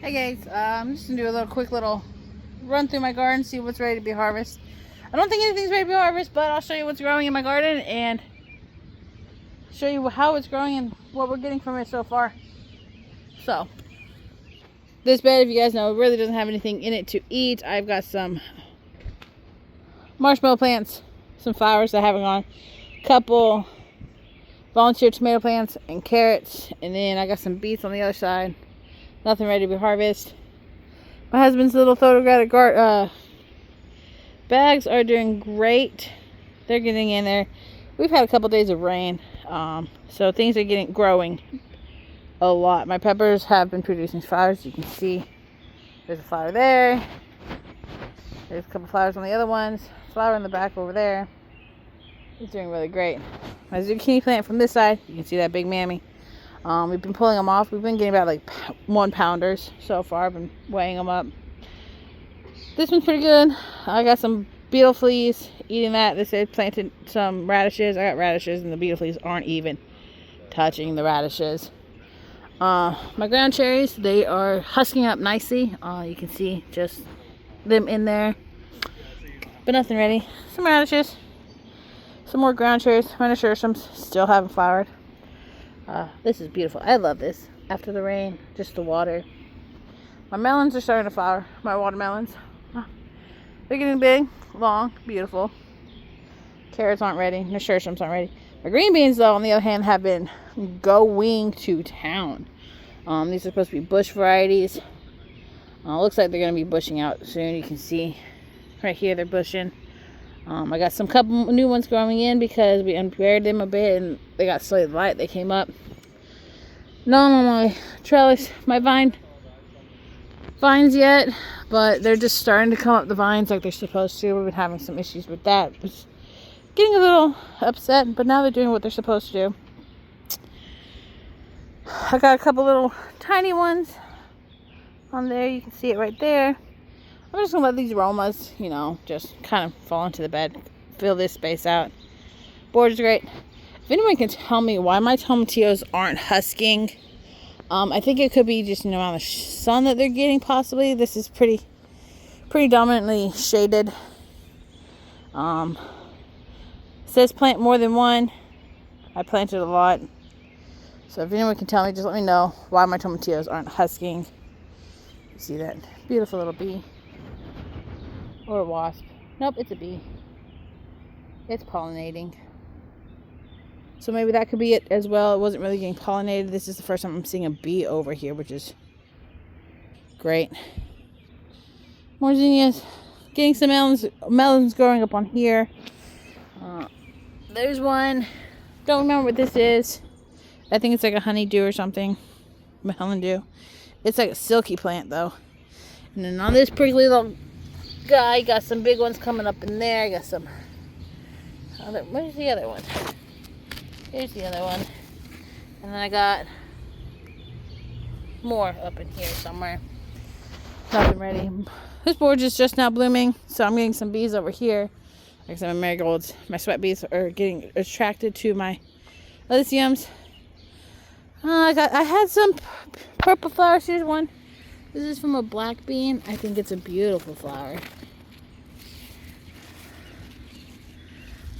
Hey guys, I'm just gonna do a quick little run through my garden, see what's ready to be harvested. I don't think anything's ready to be harvested, but I'll show you what's growing in my garden and show you how it's growing and what we're getting from it so far. So, this bed, if you guys know, really doesn't have anything in it to eat. I've got some marshmallow plants, some flowers that haven't gone, a couple volunteer tomato plants and carrots, and then I got some beets on the other side. Nothing ready to be harvested. My husband's little photographic bags are doing great. They're getting in there. We've had a couple days of rain, so things are growing a lot. My peppers have been producing flowers. You can see there's a flower there. There's a couple flowers on the other ones. Flower in the back over there. He's doing really great. My zucchini plant from this side, you can see that big mammy. We've been pulling them off. We've been getting about like 1 pounders so far. I've been weighing them up. This one's pretty good. I got some beetle fleas eating that. They said planted some radishes. I got radishes and the beetle fleas aren't even touching the radishes. My ground cherries, they are husking up nicely. You can see just them in there. But nothing ready. Some radishes. Some more ground cherries. My nasturtiums still haven't flowered. This is beautiful. I love this. After the rain, just the water. My melons are starting to flower. My watermelons. They're getting big, long, beautiful. Carrots aren't ready. Nasturtiums aren't ready. My green beans, though, on the other hand, have been going to town. These are supposed to be bush varieties. Looks like they're going to be bushing out soon. You can see right here they're bushing. I got some couple new ones growing in because we unburied them a bit and they got slightly light. They came up. None on my trellis, my vines yet, but they're just starting to come up the vines like they're supposed to. We've been having some issues with that. It's getting a little upset, but now they're doing what they're supposed to do. I got a couple little tiny ones on there. You can see it right there. I'm just going to let these aromas, just kind of fall into the bed. Fill this space out. Board is great. If anyone can tell me why my tomatillos aren't husking, I think it could be just the amount of sun that they're getting, possibly. This is pretty dominantly shaded. It says plant more than one. I planted a lot. So if anyone can tell me, just let me know why my tomatillos aren't husking. You see that beautiful little bee. Or a wasp. Nope, it's a bee. It's pollinating. So maybe that could be it as well. It wasn't really getting pollinated. This is the first time I'm seeing a bee over here, which is great. More zinnias. Getting some melons growing up on here. There's one. Don't remember what this is. I think it's like a honeydew or something. Melon-dew. It's like a silky plant though. And then on this prickly little guy, got some big ones coming up in there. I got some other. Where's the other one? Here's the other one. And then I got more up in here somewhere. Nothing ready. This board is just now blooming, so I'm getting some bees over here. Like some marigolds. My sweat bees are getting attracted to my lyciums. I had some purple flowers. Here's one. This is from a black bean. I think it's a beautiful flower.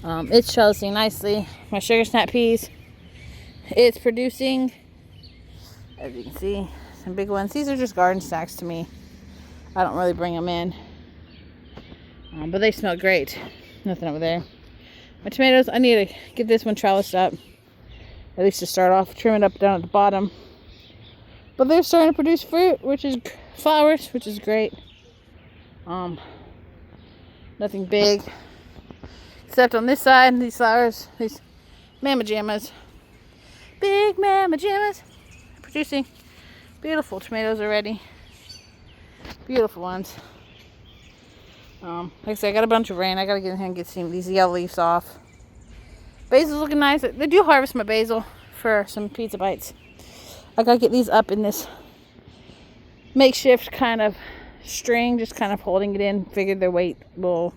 It's trellising nicely. My sugar snap peas. It's producing, as you can see, some big ones. These are just garden snacks to me. I don't really bring them in. But they smell great. Nothing over there. My tomatoes, I need to get this one trellised up. At least to start off. Trim it up down at the bottom. But they're starting to produce fruit, which is flowers, which is great. Nothing big. Except on this side, these flowers, these mamma jammas. Big mamma jammas. Producing beautiful tomatoes already. Beautiful ones. Like I said, I got a bunch of rain. I gotta get in here and get some of these yellow leaves off. Basil's looking nice. They do harvest my basil for some pizza bites. I gotta get these up in this makeshift kind of string, just kind of holding it in. Figured their weight will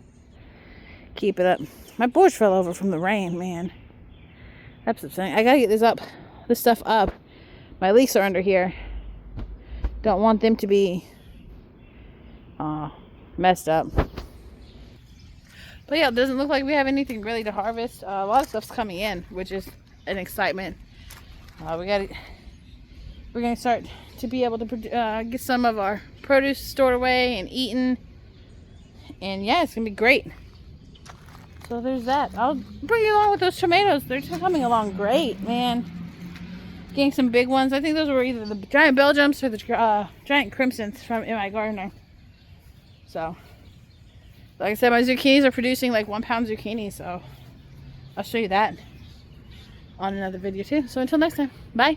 keep it up. My boards fell over from the rain, man. That's upsetting. I gotta get this stuff up. My leeks are under here. Don't want them to be messed up. But yeah, it doesn't look like we have anything really to harvest. A lot of stuff's coming in, which is an excitement. We're gonna start to be able to get some of our produce stored away and eaten. And yeah, it's gonna be great. So there's that. I'll bring you along with those tomatoes. They're coming along great, man. Getting some big ones. I think those were either the giant Belgiums or the giant crimsons from M.I. Gardner. So, like I said, my zucchinis are producing like 1 pound zucchini. So I'll show you that on another video too. So until next time, bye.